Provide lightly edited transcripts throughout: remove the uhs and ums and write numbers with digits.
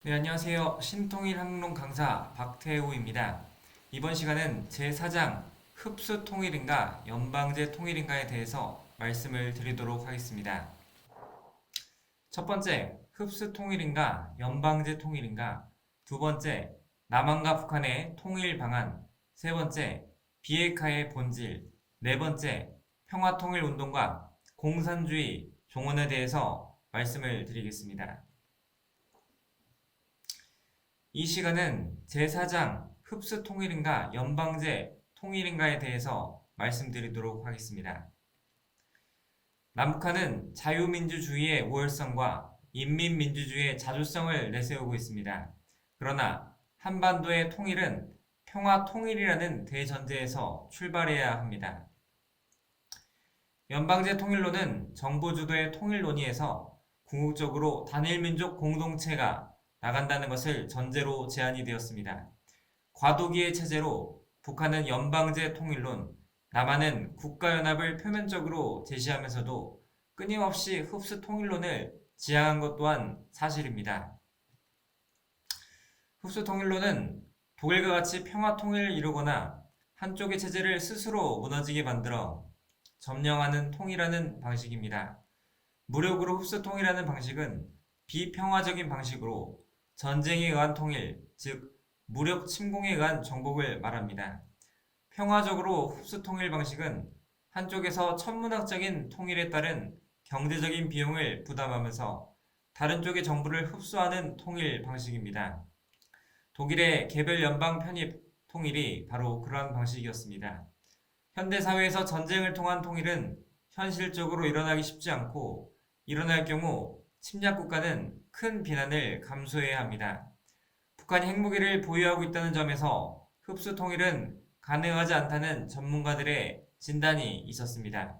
네, 안녕하세요. 신통일학론 강사 박태우입니다. 이번 시간은 제4장 흡수 통일인가 연방제 통일인가에 대해서 말씀을 드리도록 하겠습니다. 첫 번째, 흡수 통일인가 연방제 통일인가. 두 번째, 남한과 북한의 통일 방안. 세 번째, 비핵화의 본질. 네 번째, 평화통일 운동과 공산주의 종언에 대해서 말씀을 드리겠습니다. 이 시간은 제4장 흡수 통일인가 연방제 통일인가에 대해서 말씀드리도록 하겠습니다. 남북한은 자유민주주의의 우월성과 인민민주주의의 자주성을 내세우고 있습니다. 그러나 한반도의 통일은 평화통일이라는 대전제에서 출발해야 합니다. 연방제 통일론은 정부 주도의 통일 논의에서 궁극적으로 단일민족 공동체가 나간다는 것을 전제로 제안이 되었습니다. 과도기의 체제로 북한은 연방제 통일론, 남한은 국가연합을 표면적으로 제시하면서도 끊임없이 흡수 통일론을 지향한 것 또한 사실입니다. 흡수 통일론은 독일과 같이 평화 통일을 이루거나 한쪽의 체제를 스스로 무너지게 만들어 점령하는 통일하는 방식입니다. 무력으로 흡수 통일하는 방식은 비평화적인 방식으로 전쟁에 의한 통일, 즉 무력 침공에 의한 정복을 말합니다. 평화적으로 흡수 통일 방식은 한쪽에서 천문학적인 통일에 따른 경제적인 비용을 부담하면서 다른 쪽의 정부를 흡수하는 통일 방식입니다. 독일의 개별 연방 편입 통일이 바로 그러한 방식이었습니다. 현대사회에서 전쟁을 통한 통일은 현실적으로 일어나기 쉽지 않고 일어날 경우 침략국가는 큰 비난을 감수해야 합니다. 북한이 핵무기를 보유하고 있다는 점에서 흡수 통일은 가능하지 않다는 전문가들의 진단이 있었습니다.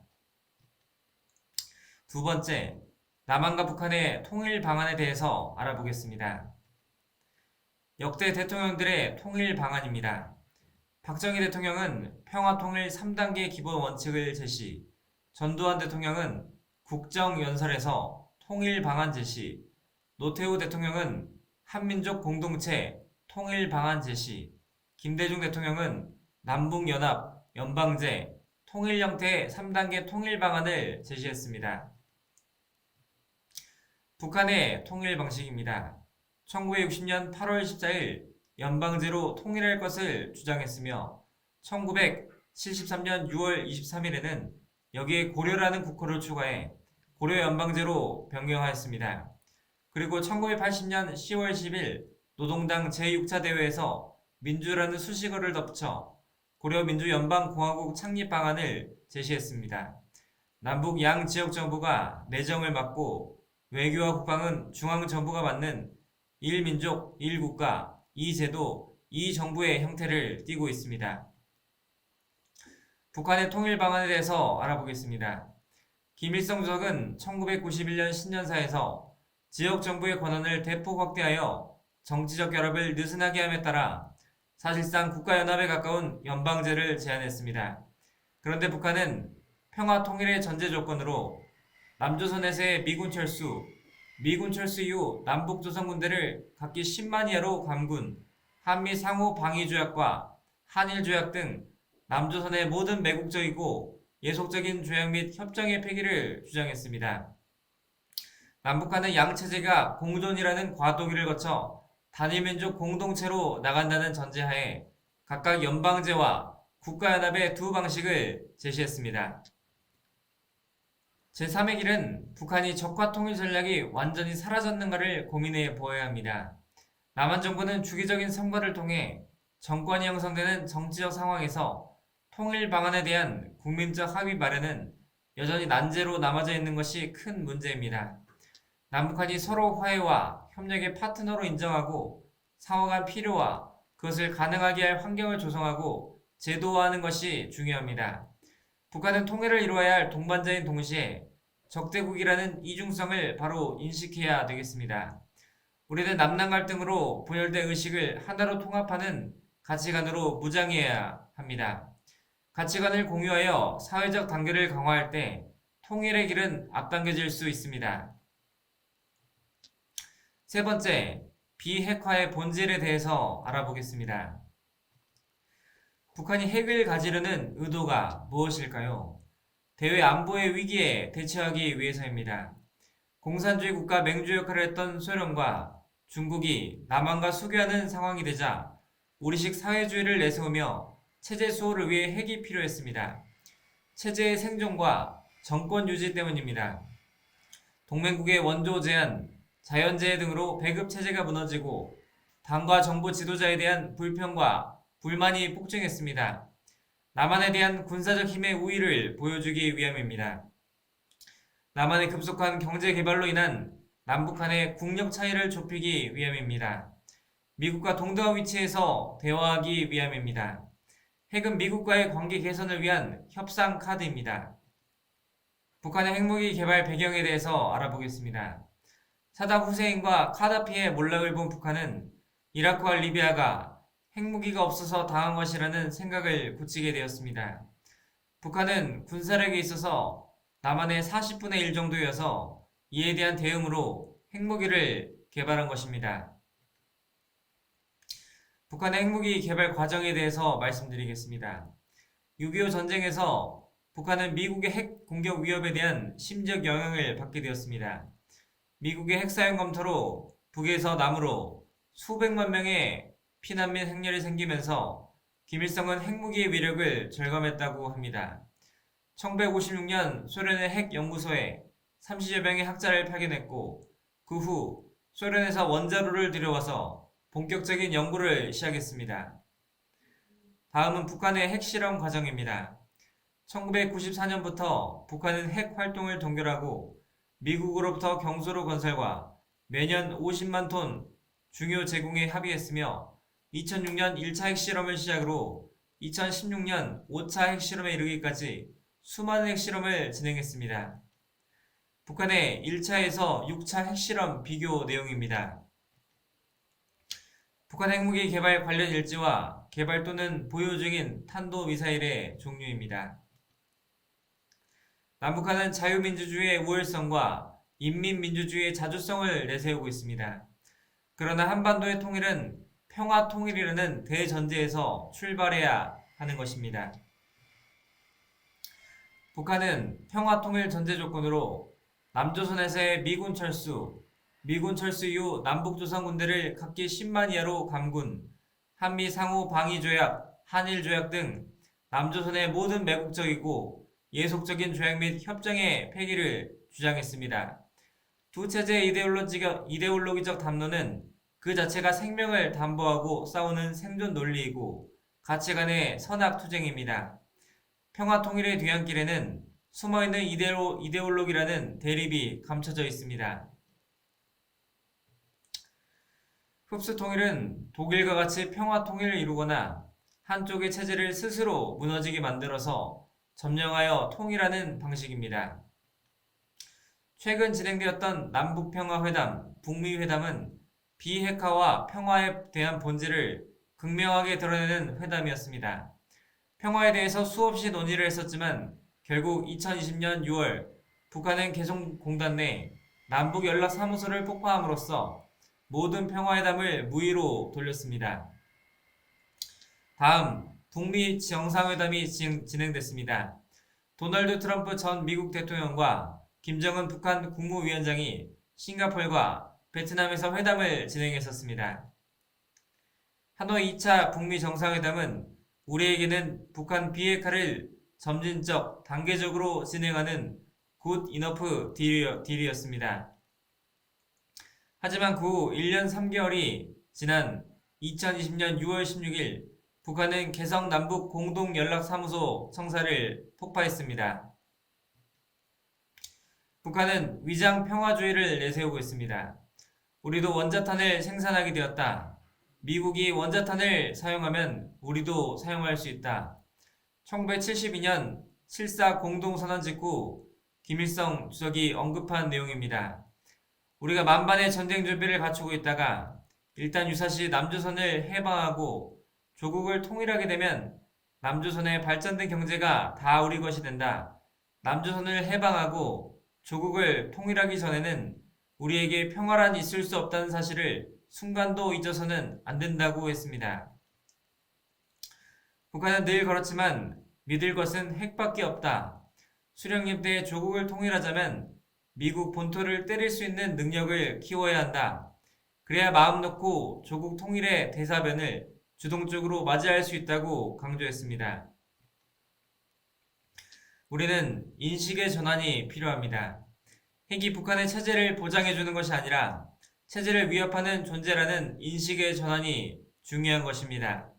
두 번째, 남한과 북한의 통일 방안에 대해서 알아보겠습니다. 역대 대통령들의 통일 방안입니다. 박정희 대통령은 평화통일 3단계 기본 원칙을 제시, 전두환 대통령은 국정연설에서 통일 방안 제시, 노태우 대통령은 한민족 공동체 통일 방안 제시, 김대중 대통령은 남북연합, 연방제, 통일 형태의 3단계 통일 방안을 제시했습니다. 북한의 통일 방식입니다. 1960년 8월 14일 연방제로 통일할 것을 주장했으며 1973년 6월 23일에는 여기에 고려라는 국호를 추가해 고려 연방제로 변경하였습니다. 그리고 1980년 10월 10일 노동당 제6차 대회에서 민주라는 수식어를 덧붙여 고려민주연방공화국 창립 방안을 제시했습니다. 남북 양 지역 정부가 내정을 맡고 외교와 국방은 중앙정부가 맡는 1민족, 1국가, 2제도, 2정부의 형태를 띠고 있습니다. 북한의 통일 방안에 대해서 알아보겠습니다. 김일성 주석은 1991년 신년사에서 지역 정부의 권한을 대폭 확대하여 정치적 결합을 느슨하게 함에 따라 사실상 국가연합에 가까운 연방제를 제안했습니다. 그런데 북한은 평화 통일의 전제 조건으로 남조선에서의 미군 철수 이후 남북조선 군대를 각기 10만 이하로 감군, 한미 상호 방위 조약과 한일 조약 등 남조선의 모든 매국적이고 예속적인 조약 및 협정의 폐기를 주장했습니다. 남북한은 양체제가 공존이라는 과도기를 거쳐 단일민족 공동체로 나간다는 전제하에 각각 연방제와 국가연합의 두 방식을 제시했습니다. 제3의 길은 북한이 적화 통일 전략이 완전히 사라졌는가를 고민해 보아야 합니다. 남한 정부는 주기적인 선거를 통해 정권이 형성되는 정치적 상황에서 통일 방안에 대한 국민적 합의 마련은 여전히 난제로 남아져 있는 것이 큰 문제입니다. 남북한이 서로 화해와 협력의 파트너로 인정하고 상호간 필요와 그것을 가능하게 할 환경을 조성하고 제도화하는 것이 중요합니다. 북한은 통일을 이루어야 할 동반자인 동시에 적대국이라는 이중성을 바로 인식해야 되겠습니다. 우리는 남남 갈등으로 분열된 의식을 하나로 통합하는 가치관으로 무장해야 합니다. 가치관을 공유하여 사회적 단결을 강화할 때 통일의 길은 앞당겨질 수 있습니다. 세 번째, 비핵화의 본질에 대해서 알아보겠습니다. 북한이 핵을 가지려는 의도가 무엇일까요? 대외 안보의 위기에 대처하기 위해서입니다. 공산주의 국가 맹주 역할을 했던 소련과 중국이 남한과 수교하는 상황이 되자 우리식 사회주의를 내세우며 체제 수호를 위해 핵이 필요했습니다. 체제의 생존과 정권 유지 때문입니다. 동맹국의 원조 제한, 자연재해 등으로 배급 체제가 무너지고 당과 정부 지도자에 대한 불평과 불만이 폭증했습니다. 남한에 대한 군사적 힘의 우위를 보여주기 위함입니다. 남한의 급속한 경제 개발로 인한 남북 간의 국력 차이를 좁히기 위함입니다. 미국과 동등한 위치에서 대화하기 위함입니다. 핵은 미국과의 관계 개선을 위한 협상 카드입니다. 북한의 핵무기 개발 배경에 대해서 알아보겠습니다. 사담 후세인과 카다피의 몰락을 본 북한은 이라크와 리비아가 핵무기가 없어서 당한 것이라는 생각을 굳히게 되었습니다. 북한은 군사력에 있어서 남한의 40분의 1 정도여서 이에 대한 대응으로 핵무기를 개발한 것입니다. 북한의 핵무기 개발 과정에 대해서 말씀드리겠습니다. 6.25 전쟁에서 북한은 미국의 핵 공격 위협에 대한 심적 영향을 받게 되었습니다. 미국의 핵사용 검토로 북에서 남으로 수백만 명의 피난민 행렬이 생기면서 김일성은 핵무기의 위력을 절감했다고 합니다. 1956년 소련의 핵연구소에 30여 명의 학자를 파견했고 그 후 소련에서 원자로를 들여와서 본격적인 연구를 시작했습니다. 다음은 북한의 핵실험 과정입니다. 1994년부터 북한은 핵 활동을 동결하고 미국으로부터 경수로 건설과 매년 50만 톤 중요 제공에 합의했으며 2006년 1차 핵실험을 시작으로 2016년 5차 핵실험에 이르기까지 수많은 핵실험을 진행했습니다. 북한의 1차에서 6차 핵실험 비교 내용입니다. 북한 핵무기 개발 관련 일지와 개발 또는 보유 중인 탄도미사일의 종류입니다. 남북한은 자유민주주의의 우월성과 인민민주주의의 자주성을 내세우고 있습니다. 그러나 한반도의 통일은 평화통일이라는 대전제에서 출발해야 하는 것입니다. 북한은 평화통일 전제 조건으로 남조선에서의 미군 철수 이후 남북조선 군대를 각기 10만 이하로 감군, 한미 상호 방위조약, 한일조약 등 남조선의 모든 매국적이고 예속적인 조약 및 협정의 폐기를 주장했습니다. 두 체제의 이데올로기적 담론은 그 자체가 생명을 담보하고 싸우는 생존 논리이고 가치관의 선악투쟁입니다. 평화통일의 뒤안길에는 숨어있는 이데올로기라는 대립이 감춰져 있습니다. 흡수통일은 독일과 같이 평화통일을 이루거나 한쪽의 체제를 스스로 무너지게 만들어서 점령하여 통일하는 방식입니다. 최근 진행되었던 남북평화회담, 북미회담은 비핵화와 평화에 대한 본질을 극명하게 드러내는 회담이었습니다. 평화에 대해서 수없이 논의를 했었지만 결국 2020년 6월 북한은 개성공단 내 남북연락사무소를 폭파함으로써 모든 평화회담을 무의로 돌렸습니다. 다음 북미 정상회담이 진행됐습니다. 도널드 트럼프 전 미국 대통령과 김정은 북한 국무위원장이 싱가포르와 베트남에서 회담을 진행했었습니다. 하노이 2차 북미 정상회담은 우리에게는 북한 비핵화를 점진적, 단계적으로 진행하는 굿 이너프 딜이었습니다. 하지만 그 후 1년 3개월이 지난 2020년 6월 16일 북한은 개성 남북 공동연락사무소 청사를 폭파했습니다. 북한은 위장 평화주의를 내세우고 있습니다. 우리도 원자탄을 생산하게 되었다. 미국이 원자탄을 사용하면 우리도 사용할 수 있다. 1972년 7.4 공동선언 직후 김일성 주석이 언급한 내용입니다. 우리가 만반의 전쟁 준비를 갖추고 있다가 일단 유사시 남조선을 해방하고 조국을 통일하게 되면 남조선의 발전된 경제가 다 우리 것이 된다. 남조선을 해방하고 조국을 통일하기 전에는 우리에게 평화란 있을 수 없다는 사실을 순간도 잊어서는 안 된다고 했습니다. 북한은 늘 그렇지만 믿을 것은 핵밖에 없다. 수령님 때 조국을 통일하자면 미국 본토를 때릴 수 있는 능력을 키워야 한다. 그래야 마음 놓고 조국 통일의 대사변을 주동적으로 맞이할 수 있다고 강조했습니다. 우리는 인식의 전환이 필요합니다. 핵이 북한의 체제를 보장해주는 것이 아니라 체제를 위협하는 존재라는 인식의 전환이 중요한 것입니다.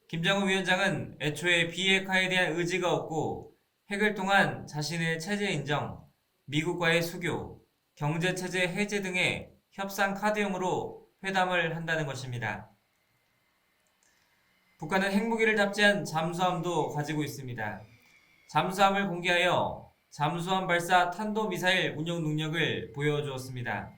김정은 위원장은 애초에 비핵화에 대한 의지가 없고 핵을 통한 자신의 체제 인정, 미국과의 수교, 경제체제 해제 등의 협상 카드용으로 회담을 한다는 것입니다. 북한은 핵무기를 탑재한 잠수함도 가지고 있습니다. 잠수함을 공개하여 잠수함 발사 탄도미사일 운용 능력을 보여주었습니다.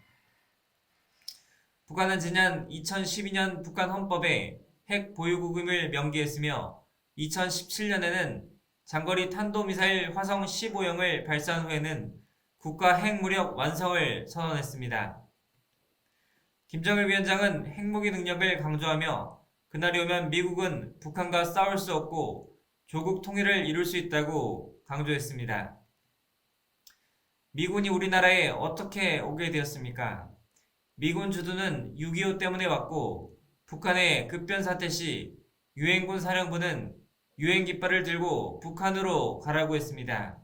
북한은 지난 2012년 북한 헌법에 핵 보유국임을 명기했으며 2017년에는 장거리 탄도미사일 화성 15형을 발사한 후에는 국가 핵무력 완성을 선언했습니다. 김정일 위원장은 핵무기 능력을 강조하며 그날이 오면 미국은 북한과 싸울 수 없고 조국 통일을 이룰 수 있다고 강조했습니다. 미군이 우리나라에 어떻게 오게 되었습니까? 미군 주둔은 6.25 때문에 왔고 북한의 급변 사태 시 유엔군 사령부는 유엔 깃발을 들고 북한으로 가라고 했습니다.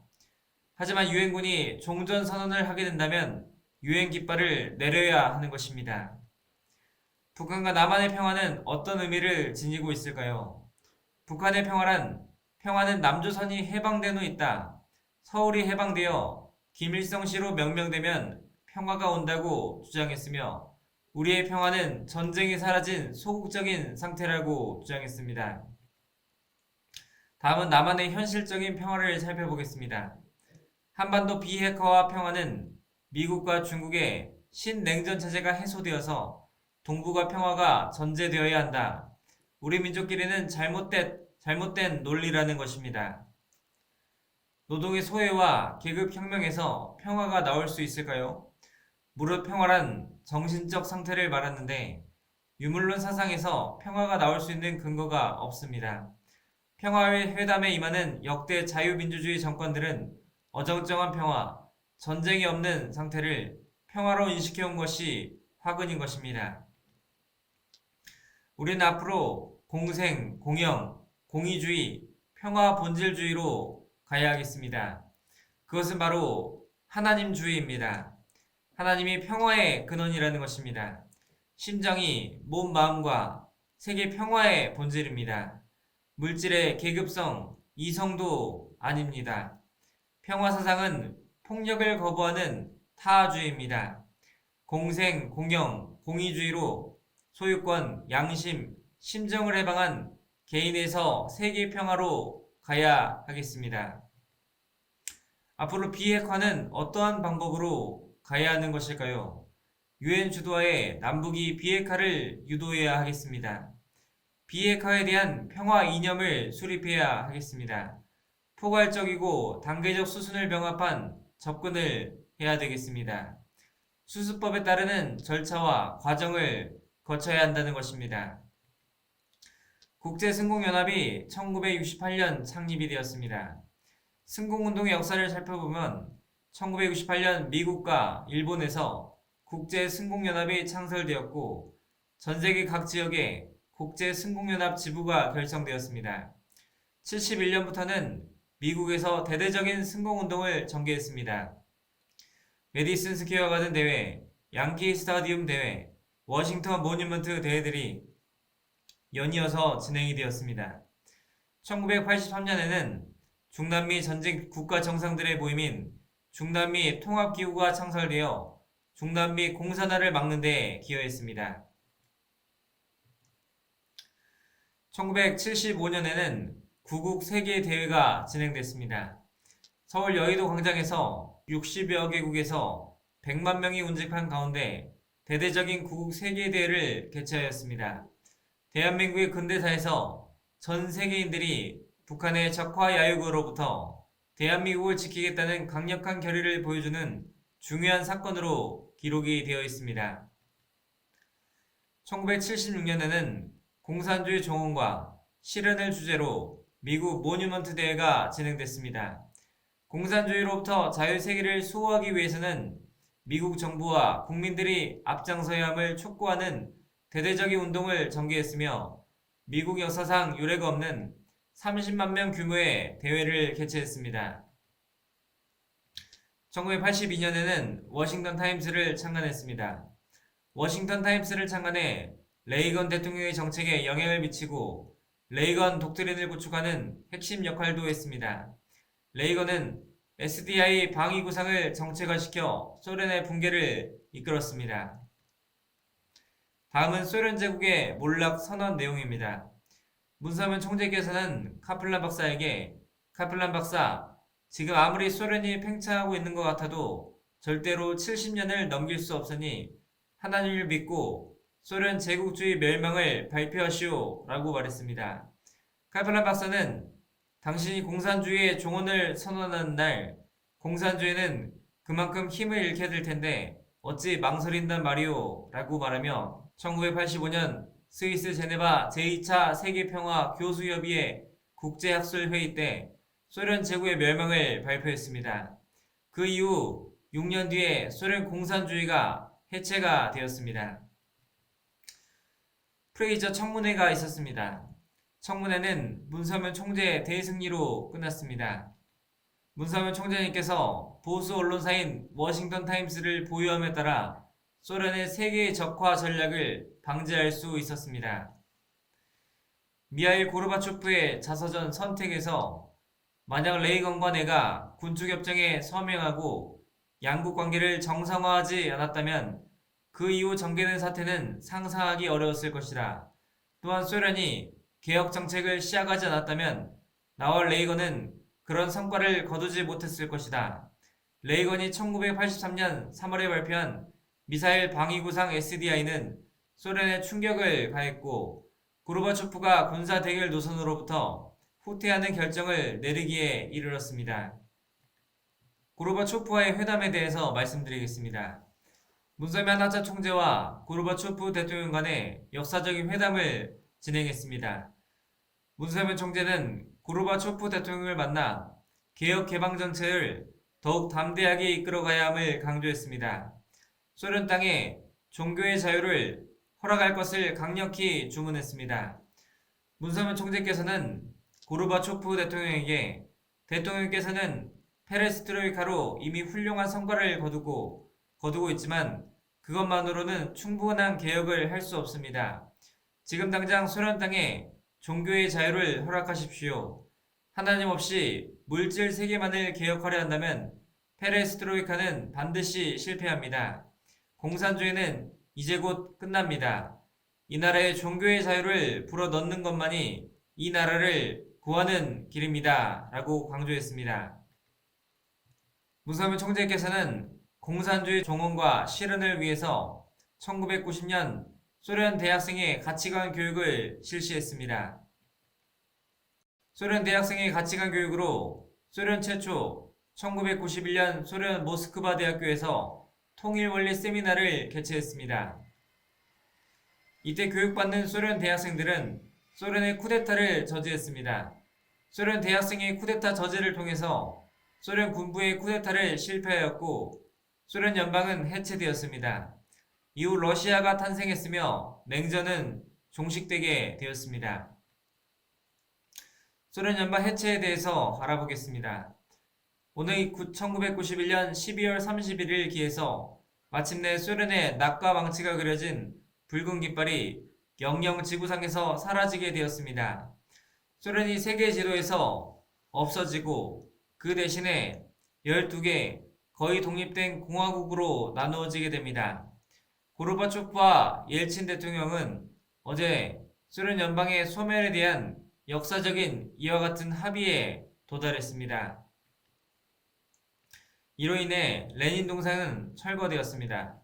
하지만 유엔군이 종전 선언을 하게 된다면 유엔 깃발을 내려야 하는 것입니다. 북한과 남한의 평화는 어떤 의미를 지니고 있을까요? 북한의 평화는 남조선이 해방된 후 있다. 서울이 해방되어 김일성시로 명명되면 평화가 온다고 주장했으며 우리의 평화는 전쟁이 사라진 소극적인 상태라고 주장했습니다. 다음은 남한의 현실적인 평화를 살펴보겠습니다. 한반도 비핵화와 평화는 미국과 중국의 신냉전 체제가 해소되어서 동북아 평화가 전제되어야 한다. 우리 민족끼리는 잘못된 논리라는 것입니다. 노동의 소외와 계급혁명에서 평화가 나올 수 있을까요? 무릇 평화란 정신적 상태를 말하는데 유물론 사상에서 평화가 나올 수 있는 근거가 없습니다. 평화의 회담에 임하는 역대 자유민주주의 정권들은 어정쩡한 평화, 전쟁이 없는 상태를 평화로 인식해온 것이 화근인 것입니다. 우리는 앞으로 공생, 공영, 공의주의, 평화 본질주의로 가야 하겠습니다. 그것은 바로 하나님주의입니다. 하나님이 평화의 근원이라는 것입니다. 심정이 몸, 마음과 세계 평화의 본질입니다. 물질의 계급성, 이성도 아닙니다. 평화사상은 폭력을 거부하는 타주의입니다. 공생, 공영, 공의주의로 소유권, 양심, 심정을 해방한 개인에서 세계 평화로 가야 하겠습니다. 앞으로 비핵화는 어떠한 방법으로 가야 하는 것일까요? 유엔 주도하에 남북이 비핵화를 유도해야 하겠습니다. 비핵화에 대한 평화 이념을 수립해야 하겠습니다. 포괄적이고 단계적 수순을 병합한 접근을 해야 되겠습니다. 수습법에 따르는 절차와 과정을 거쳐야 한다는 것입니다. 국제승공연합이 1968년 창립이 되었습니다. 승공운동의 역사를 살펴보면 1968년 미국과 일본에서 국제승공연합이 창설되었고 전 세계 각 지역에 국제승공연합 지부가 결성되었습니다. 71년부터는 미국에서 대대적인 승공운동을 전개했습니다. 메디슨 스퀘어 가든 대회, 양키 스타디움 대회, 워싱턴 모뉴먼트 대회들이 연이어서 진행이 되었습니다. 1983년에는 중남미 전직 국가 정상들의 모임인 중남미 통합기구가 창설되어 중남미 공산화를 막는 데 기여했습니다. 1975년에는 구국 세계대회가 진행됐습니다. 서울 여의도 광장에서 60여 개국에서 100만 명이 운집한 가운데 대대적인 구국 세계대회를 개최하였습니다. 대한민국의 근대사에서 전 세계인들이 북한의 적화 야유거로부터 대한민국을 지키겠다는 강력한 결의를 보여주는 중요한 사건으로 기록이 되어 있습니다. 1976년에는 공산주의 종언과 실현을 주제로 미국 모뉴먼트 대회가 진행됐습니다. 공산주의로부터 자유세계를 수호하기 위해서는 미국 정부와 국민들이 앞장서야 함을 촉구하는 대대적인 운동을 전개했으며 미국 역사상 유례가 없는 30만 명 규모의 대회를 개최했습니다. 1982년에는 워싱턴 타임스를 창간했습니다. 워싱턴 타임스를 창간해 레이건 대통령의 정책에 영향을 미치고 레이건 독트린을 구축하는 핵심 역할도 했습니다. 레이건은 SDI 방위 구상을 정책화시켜 소련의 붕괴를 이끌었습니다. 다음은 소련 제국의 몰락 선언 내용입니다. 문서면 총재께서는 카플란 박사에게 카플란 박사, 지금 아무리 소련이 팽창하고 있는 것 같아도 절대로 70년을 넘길 수 없으니 하나님을 믿고 소련 제국주의 멸망을 발표하시오 라고 말했습니다. 카플란 박사는 당신이 공산주의의 종언을 선언하는 날 공산주의는 그만큼 힘을 잃게 될 텐데 어찌 망설인단 말이오 라고 말하며 1985년 스위스 제네바 제2차 세계평화 교수협의회 국제학술회의 때 소련 제국의 멸망을 발표했습니다. 그 이후 6년 뒤에 소련 공산주의가 해체가 되었습니다. 프레이저 청문회가 있었습니다. 청문회는 문서면 총재 대승리로 끝났습니다. 문서면 총재님께서 보수 언론사인 워싱턴 타임스를 보유함에 따라 소련의 세계 적화 전략을 방지할 수 있었습니다. 미하일 고르바초프의 자서전 선택에서 만약 레이건과 내가 군축협정에 서명하고 양국 관계를 정상화하지 않았다면 그 이후 전개된 사태는 상상하기 어려웠을 것이다. 또한 소련이 개혁 정책을 시작하지 않았다면 나와 레이건은 그런 성과를 거두지 못했을 것이다. 레이건이 1983년 3월에 발표한 미사일 방위구상 SDI는 소련에 충격을 가했고 고르바초프가 군사 대결 노선으로부터 후퇴하는 결정을 내리기에 이르렀습니다. 고르바초프와의 회담에 대해서 말씀드리겠습니다. 문서면 하차 총재와 고르바초프 대통령 간의 역사적인 회담을 진행했습니다. 문서면 총재는 고르바초프 대통령을 만나 개혁 개방 정책을 더욱 담대하게 이끌어가야 함을 강조했습니다. 소련 땅에 종교의 자유를 허락할 것을 강력히 주문했습니다. 문서면 총재께서는 고르바초프 대통령에게 대통령께서는 페레스트로이카로 이미 훌륭한 성과를 거두고 있지만 그것만으로는 충분한 개혁을 할 수 없습니다. 지금 당장 소련 땅에 종교의 자유를 허락하십시오. 하나님 없이 물질 세계만을 개혁하려 한다면 페레스트로이카는 반드시 실패합니다. 공산주의는 이제 곧 끝납니다. 이 나라의 종교의 자유를 불어넣는 것만이 이 나라를 구하는 길입니다. 라고 강조했습니다. 문서면 총재께서는 공산주의 종언과 실현을 위해서 1990년 소련 대학생의 가치관 교육을 실시했습니다. 소련 대학생의 가치관 교육으로 소련 최초 1991년 소련 모스크바 대학교에서 통일원리 세미나를 개최했습니다. 이때 교육받는 소련 대학생들은 소련의 쿠데타를 저지했습니다. 소련 대학생의 쿠데타 저지를 통해서 소련 군부의 쿠데타를 실패하였고 소련 연방은 해체되었습니다. 이후 러시아가 탄생했으며 냉전은 종식되게 되었습니다. 소련 연방 해체에 대해서 알아보겠습니다. 오늘 1991년 12월 31일 기해서 마침내 소련의 낙과 망치가 그려진 붉은 깃발이 영영 지구상에서 사라지게 되었습니다. 소련이 세계 지도에서 없어지고 그 대신에 12개 거의 독립된 공화국으로 나누어지게 됩니다. 고르바초프와 옐친 대통령은 어제 소련 연방의 소멸에 대한 역사적인 이와 같은 합의에 도달했습니다. 이로 인해 레닌 동상은 철거되었습니다.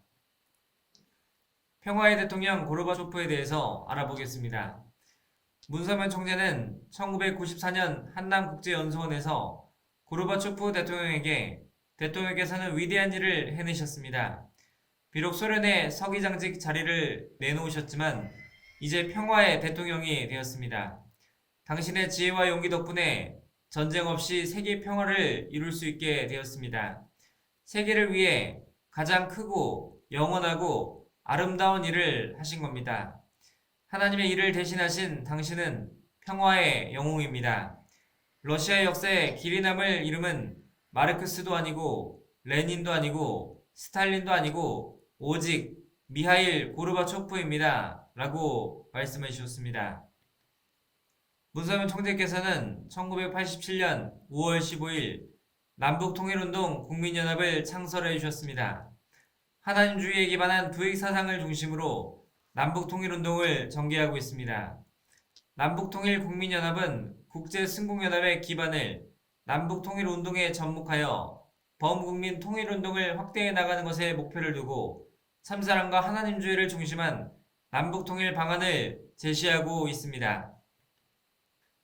평화의 대통령 고르바초프에 대해서 알아보겠습니다. 문서면 총재는 1994년 한남국제연수원에서 고르바초프 대통령에게 대통령께서는 위대한 일을 해내셨습니다. 비록 소련의 서기장직 자리를 내놓으셨지만 이제 평화의 대통령이 되었습니다. 당신의 지혜와 용기 덕분에 전쟁 없이 세계 평화를 이룰 수 있게 되었습니다. 세계를 위해 가장 크고 영원하고 아름다운 일을 하신 겁니다. 하나님의 일을 대신하신 당신은 평화의 영웅입니다. 러시아 역사에 길이 남을 이름은 마르크스도 아니고 레닌도 아니고 스탈린도 아니고 오직 미하일 고르바초프입니다. 라고 말씀해 주셨습니다. 문서면 총재께서는 1987년 5월 15일 남북통일운동 국민연합을 창설해 주셨습니다. 하나님주의에 기반한 부익사상을 중심으로 남북통일운동을 전개하고 있습니다. 남북통일국민연합은 국제승공연합의 기반을 남북통일운동에 접목하여 범국민 통일운동을 확대해 나가는 것에 목표를 두고 참사랑과 하나님주의를 중심한 남북통일 방안을 제시하고 있습니다.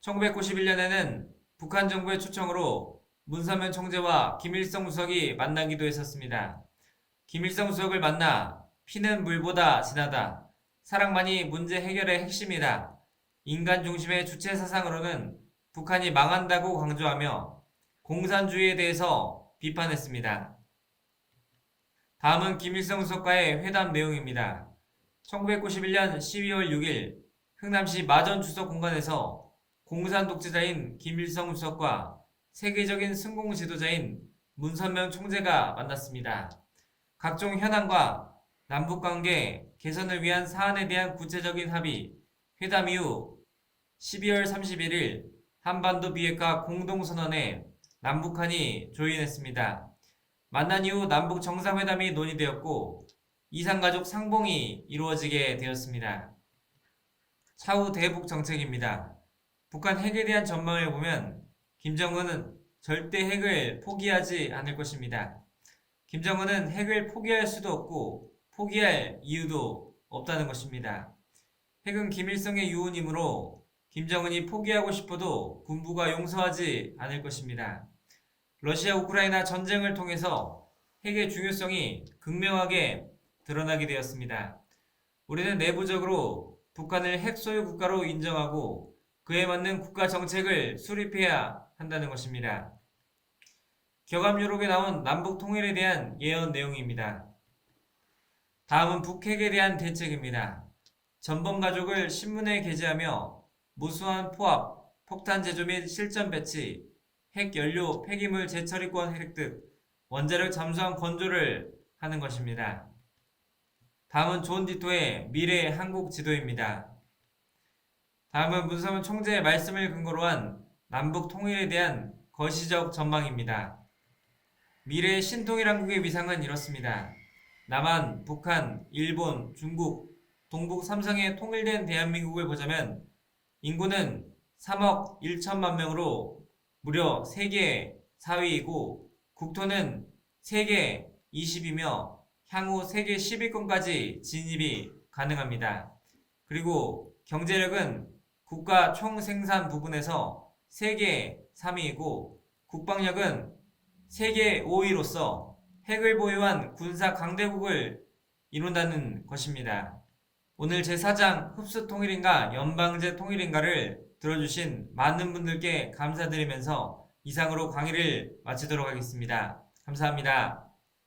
1991년에는 북한 정부의 초청으로 문서면 총재와 김일성 주석이 만나기도 했었습니다. 김일성 주석을 만나 피는 물보다 진하다. 사랑만이 문제 해결의 핵심이다. 인간 중심의 주체 사상으로는 북한이 망한다고 강조하며 공산주의에 대해서 비판했습니다. 다음은 김일성 주석과의 회담 내용입니다. 1991년 12월 6일 흥남시 마전 주석 공간에서 공산 독재자인 김일성 주석과 세계적인 승공 지도자인 문선명 총재가 만났습니다. 각종 현안과 남북관계 개선을 위한 사안에 대한 구체적인 합의, 회담 이후 12월 31일 한반도 비핵화 공동선언에 남북한이 조인했습니다. 만난 이후 남북 정상회담이 논의되었고 이산가족 상봉이 이루어지게 되었습니다. 차후 대북 정책입니다. 북한 핵에 대한 전망을 보면 김정은은 절대 핵을 포기하지 않을 것입니다. 김정은은 핵을 포기할 수도 없고 포기할 이유도 없다는 것입니다. 핵은 김일성의 유언이므로 김정은이 포기하고 싶어도 군부가 용서하지 않을 것입니다. 러시아 우크라이나 전쟁을 통해서 핵의 중요성이 극명하게 드러나게 되었습니다. 우리는 내부적으로 북한을 핵 소유 국가로 인정하고 그에 맞는 국가 정책을 수립해야 한다는 것입니다. 격암유록에 나온 남북 통일에 대한 예언 내용입니다. 다음은 북핵에 대한 대책입니다. 전범 가족을 신문에 게재하며 무수한 포압, 폭탄 제조 및 실전 배치, 핵 연료 폐기물 재처리권 획득, 원자력 잠수함 건조를 하는 것입니다. 다음은 존 디토의 미래 한국 지도입니다. 다음은 문서면 총재의 말씀을 근거로 한 남북 통일에 대한 거시적 전망입니다. 미래의 신통일한국의 위상은 이렇습니다. 남한, 북한, 일본, 중국, 동북 3성의 통일된 대한민국을 보자면 인구는 3억 1천만 명으로 무려 세계 4위이고 국토는 세계 20이며 향후 세계 10위권까지 진입이 가능합니다. 그리고 경제력은 국가 총생산 부분에서 세계 3위이고 국방력은 세계 5위로서 핵을 보유한 군사 강대국을 이룬다는 것입니다. 오늘 제4장 흡수통일인가 연방제 통일인가를 들어주신 많은 분들께 감사드리면서 이상으로 강의를 마치도록 하겠습니다. 감사합니다.